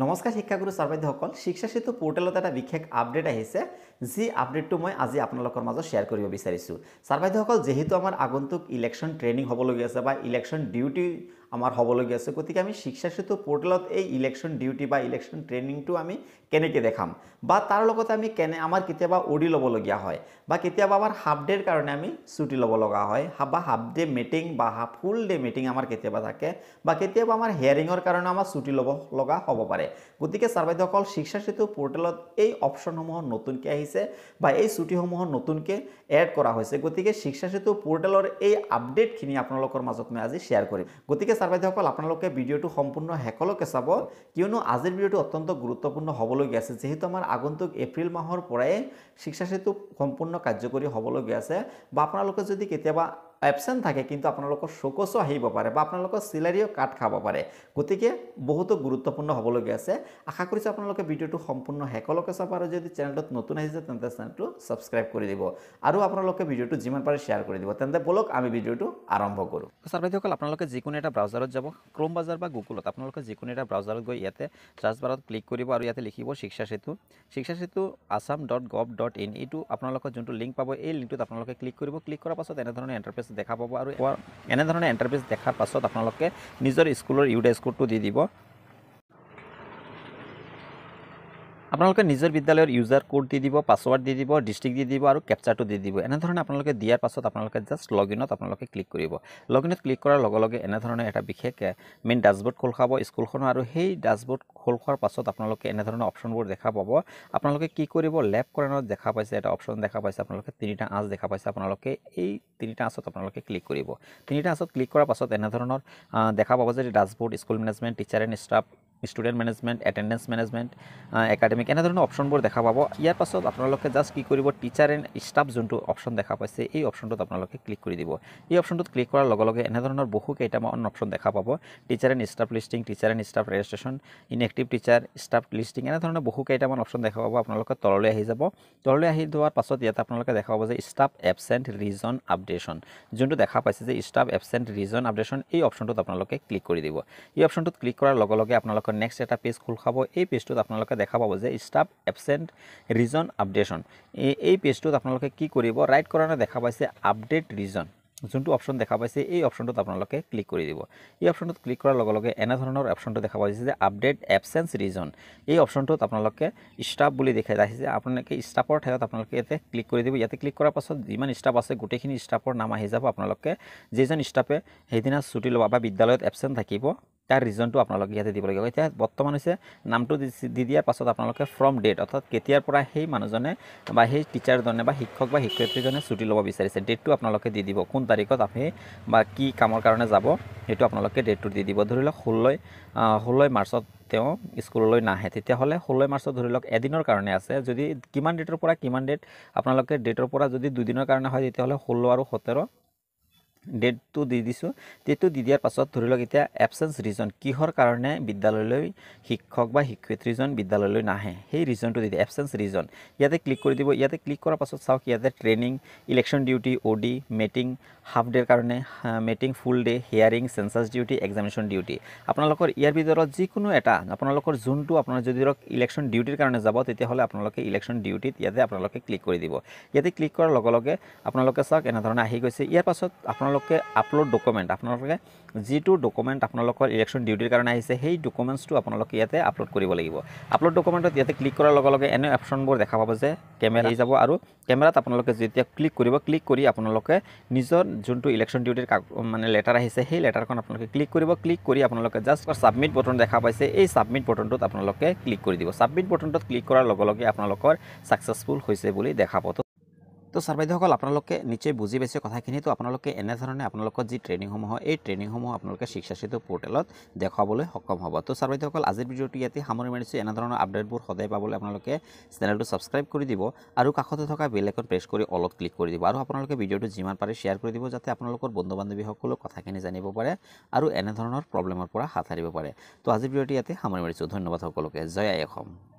নমস্কাৰ শিক্ষাগুৰু ছাৰ-বাইদেউসকল শিক্ষা সেতু পোৰ্টেলত এটা বিশেষ আপডেট আহিছে যি আপডেটটো মই আজি আপোনালোকৰ মাজত শ্বেয়াৰ কৰিব বিচাৰিছোঁ ছাৰ-বাইদেউসকল যেহেতু আমাৰ আগন্তুক ইলেকশ্যন ট্ৰেইনিং হ'বলগীয়া আছে বা ইলেকশ্যন ডিউটি আমাৰ হ'বলগীয়া আছে গতিকে আমি শিক্ষা সেতু পোৰ্টেলত এই ইলেকশ্যন ডিউটি বা ইলেকশ্যন ট্ৰেইনিংটো আমি কেনেকৈ দেখাম বা তাৰ লগতে আমি আমাৰ কেতিয়াবা অডি ল'বলগীয়া হয় বা কেতিয়াবা আমাৰ হাফ ডেৰ কাৰণে আমি ছুটি ল'ব লগা হয় বা হাফ ডে মিটিং বা ফুল ডে মিটিং আমাৰ কেতিয়াবা থাকে বা কেতিয়াবা আমাৰ হিয়াৰিঙৰ কাৰণে আমাৰ ছুটি ল'ব লগা হ'ব পাৰে গতিকে ছাৰ-বাইদেউসকল শিক্ষা সেতু পোৰ্টেলত এই অপশ্যনসমূহ নতুনকৈ আহিছে বা এই ছুটিসমূহ নতুনকৈ এড কৰা হৈছে গতিকে শিক্ষা সেতু পোৰ্টেলৰ এই আপডেটখিনি আপোনালোকৰ মাজত মই আজি শ্বেয়াৰ কৰিম গতিকে ছাৰ-বাইদেউসকল আপোনালোকে ভিডিঅ'টো সম্পূৰ্ণ শেষলৈকে চাব কিয়নো আজিৰ ভিডিঅ'টো অত্যন্ত গুৰুত্বপূৰ্ণ হ'বলগীয়া আছে যেহেতু আমাৰ আগন্তুক এপ্ৰিল মাহৰ পৰাই শিক্ষা সেতু সম্পূৰ্ণ কাৰ্যকৰী হ'বলগীয়া আছে বা আপোনালোকে যদি কেতিয়াবা এবসেন্ট থাকে কিন্তু আপোনালোকৰ শোকসো আহিব পাৰে বা আপোনালোকৰ সিলাৰিও কাট খাব পাৰে গতিকে বহুত গুৰুত্বপূৰ্ণ হ'বলগীয়া আছে আশা কৰিছো আপোনালোকে ভিডিঅ'টো সম্পূৰ্ণ শেষলৈকে চাব আৰু যদি চেনেলটোত নতুন আহিছে তেন্তে চেনেলটো সাবস্ক্ৰাইব কৰি দিব আৰু আপোনালোকে ভিডিঅ'টো যিমান পাৰে শ্বেয়াৰ কৰি দিব তেন্তে বলক আমি ভিডিঅ'টো আৰম্ভ কৰোঁ ছাৰ-বাইদেউসকল আপোনালোকে যিকোনো এটা ব্ৰাউজাৰত যাব ক্ৰোম ব্ৰাউজাৰ বা গুগলত আপোনালোকে যিকোনো এটা ব্ৰাউজাৰত গৈ ইয়াতে সাৰ্চ বাৰত ক্লিক কৰিব আৰু ইয়াতে লিখিব শিক্ষা সেতু assam.gov.in এইটো আপোনালোকৰ যোনটো লিংক পাব এই লিংকটোত আপোনালোকে ক্লিক কৰিব ক্লিক কৰাৰ পাছত এনে ধৰণৰ ইন্টাৰফেস দেখা পাব আৰু এনে ধৰণৰ ইন্টাৰফেস দেখাৰ পাছত আপোনালোকে নিজৰ স্কুলৰ ইউডাইছ কোডটো দি দিব আপোনালোকে নিজৰ বিদ্যালয়ৰ ইউজাৰ কোড দি দিব পাছৱৰ্ড দি দিব ডিস্ট্ৰিক্ট দি দিব আৰু ক্যাপচাৰটো দি দিব এনে ধৰণে আপোনালোকে দিয়াৰ পাছত আপোনালোকে জাস্ট লগইনত আপোনালোকে ক্লিক কৰিব লগইনত ক্লিক কৰাৰ লগে লগে এনে ধৰণে এটা বিশেষ মেইন ড্যাশবোৰ্ড খোল খাব স্কুলখন আৰু সেই ড্যাশবোৰ্ড খোল খোৱাৰ পাছত আপোনালোকে এনে ধৰণৰ অপচনবোৰ দেখা পাব আপোনালোকে কি কৰিব লেফট কৰ্নাৰত দেখা পাইছে এটা অপচন দেখা পাইছে আপোনালোকে তিনিটা আঁচ দেখা পাইছে আপোনালোকে এই তিনিটা আঁচত আপোনালোকে ক্লিক কৰিব তিনিটা আঁচত ক্লিক কৰাৰ পাছত এনে ধৰণৰ দেখা পাব যে dashboard school management teacher and staff student management attendance management academic এনে ধৰণৰ অপচনবোৰ দেখা পাব ইয়াৰ পাছত আপোনালোকে জাস্ট কি কৰিব টিচাৰ এণ্ড ষ্টাফ যোনটো অপচন দেখা পাইছে এই অপচনটোত আপোনালোকে ক্লিক কৰি দিব এই অপচনটোত ক্লিক কৰাৰ লগে লগে এনে ধৰণৰ বহু কেইটামান অপচন দেখা পাব teacher and staff listing teacher and staff registration inactive teacher staff listing এনে ধৰণৰ বহু কেইটামান অপচন দেখা পাব আপোনালোকে তললৈ আহি যাব তললৈ আহি যোৱাৰ পাছত ইয়াত আপোনালোকে দেখা পাব যে ষ্টাফ এবসেন্ট ৰিজন আপডেশ্যন যোনটো দেখা পাইছে যে ষ্টাফ এবসেন্ট ৰিজন আপডেশ্যন এই অপচনটোত আপোনালোকে ক্লিক কৰি দিব এই অপচনটোত ক্লিক কৰাৰ লগে লগে আপোনালোকে নেক্সট এটা পেজ খোল খাব এই পেজটোত আপোনালোকে দেখা পাব যে ষ্টাফ এবসেন্ট ৰিজন আপডেশ্যন এই পেজটোত আপোনালোকে কি কৰিব ৰাইট কৰ্নাৰত দেখা পাইছে আপডেট ৰিজন যোনটো অপচন দেখা পাইছে এই অপচনটোত আপোনালোকে ক্লিক কৰি দিব এই অপচনটোত ক্লিক কৰাৰ লগে লগে এনে ধৰণৰ অপচনটো দেখা পাইছে যে আপডেট এবসেন্স ৰিজন এই অপচনটোত আপোনালোকে ষ্টাফ বুলি দেখাই আহিছে আপোনালোকে ষ্টাফৰ ঠাইত আপোনালোকে ইয়াতে ক্লিক কৰি দিব ইয়াতে ক্লিক কৰাৰ পাছত যিমান ষ্টাফ আছে গোটেইখিনি ষ্টাফৰ নাম আহি যাব আপোনালোকে যেজন ষ্টাফে সেইদিনা ছুটি ল'ব বা বিদ্যালয়ত এবসেন্ট থাকিব তাৰ ৰিজনটো আপোনালোকে ইয়াতে দিব লাগিব এতিয়া বৰ্তমান হৈছে নামটো দি দিয়াৰ পাছত আপোনালোকে ফ্ৰম ডেট অৰ্থাৎ কেতিয়াৰ পৰা সেই মানুহজনে বা সেই টিচাৰজনে বা শিক্ষক বা শিক্ষয়িত্ৰীজনে ছুটি ল'ব বিচাৰিছে ডেটটো আপোনালোকে দি দিব কোন তাৰিখত আপুনি বা কি কামৰ কাৰণে যাব সেইটো আপোনালোকে ডেটটো দি দিব ধৰি লওক 16 মাৰ্চত তেওঁ স্কুললৈ নাহে তেতিয়াহ'লে 16 মাৰ্চত ধৰি লওক এদিনৰ কাৰণে আছে যদি কিমান ডেটৰ পৰা কিমান ডেট আপোনালোকে ডেটৰ পৰা যদি দুদিনৰ কাৰণে হয় তেতিয়াহ'লে 16 আৰু 17 ডেটটো দি দিছোঁ ডেটটো দি দিয়াৰ পাছত ধৰি লওক এতিয়া এবসেন্স ৰিজন কিহৰ কাৰণে বিদ্যালয়লৈ শিক্ষক বা শিক্ষয়িত্ৰীজন বিদ্যালয়লৈ নাহে সেই ৰিজনটো দি দিয়ে এবসেন্স ৰিজন ইয়াতে ক্লিক কৰি দিব ইয়াতে ক্লিক কৰাৰ পাছত চাওক ইয়াতে ট্ৰেইনিং ইলেকশ্যন ডিউটি অডি মিটিং হাফ ডেৰ কাৰণে meeting full day hearing census duty examination duty আপোনালোকৰ ইয়াৰ ভিতৰত যিকোনো এটা আপোনালোকৰ যোনটো আপোনাৰ যদি ধৰক ইলেকশ্যন ডিউটিৰ কাৰণে যাব তেতিয়াহ'লে আপোনালোকে ইলেকশ্যন ডিউটিত ইয়াতে আপোনালোকে ক্লিক কৰি দিব ইয়াতে ক্লিক কৰাৰ লগে লগে আপোনালোকে চাওক এনেধৰণে আহি গৈছে ইয়াৰ পাছত আপোনালোকে আপলোড ডকুমেণ্ট আপোনালোকে যিটো ডকুমেণ্ট আপোনালোকৰ ইলেকশ্যন ডিউটিৰ কাৰণে আহিছে সেই ডকুমেণ্টছটো আপোনালোকে ইয়াতে আপলোড কৰিব লাগিব আপলোড ডকুমেণ্টত ইয়াতে ক্লিক কৰাৰ লগে লগে এনে অপশ্যনবোৰ দেখা পাব যে কেমেৰা আহি যাব আৰু কেমেৰাত আপোনালোকে যেতিয়া ক্লিক কৰিব ক্লিক কৰি আপোনালোকে নিজৰ যোনটো ইলেকশ্যন ডিউটিৰ মানে লেটাৰ আহিছে সেই লেটাৰখন আপোনালোকে ক্লিক কৰিব ক্লিক কৰি আপোনালোকে জাষ্ট ছাবমিট বটন দেখা পাইছে এই ছাবমিট বটনটোত আপোনালোকে ক্লিক কৰি দিব ছাবমিট বটনটোত ক্লিক কৰাৰ লগে লগে আপোনালোকৰ ছাকচেছফুল হৈছে বুলি দেখা পাব তো ছাৰ-বাইদেউসকল আপোনালোকে নিশ্চয় বুজি পাইছে কথাখিনি তো আপোনালোকে এনে ধৰণে আপোনালোকৰ যি ট্ৰেইনিংসমূহ এই ট্ৰেইনিংসমূহ আপোনালোকে শিক্ষা সেতু পোৰ্টেলত দেখাবলৈ সক্ষম হ'ব তো ছাৰ-বাইদেউসকল আজিৰ ভিডিঅ'টো ইয়াতে সামৰি মাৰিছোঁ এনে ধৰণৰ আপডেটবোৰ সদায় পাবলৈ আপোনালোকে চেনেলটো ছাবস্ক্ৰাইব কৰি দিব আৰু কাষতে থকা বেল আইকন প্ৰেছ কৰি অলপ ক্লিক কৰি দিব আৰু আপোনালোকে ভিডিঅ'টো যিমান পাৰে শ্বেয়াৰ কৰি দিব যাতে আপোনালোকৰ বন্ধু বান্ধৱীসকলেও কথাখিনি জানিব পাৰে আৰু এনে ধৰণৰ প্ৰব্লেমৰ পৰা হাত সাৰিব পাৰে তো আজিৰ ভিডিঅ'টো ইয়াতে সামৰি মাৰিছোঁ ধন্যবাদ সকলোকে জয় আই অসম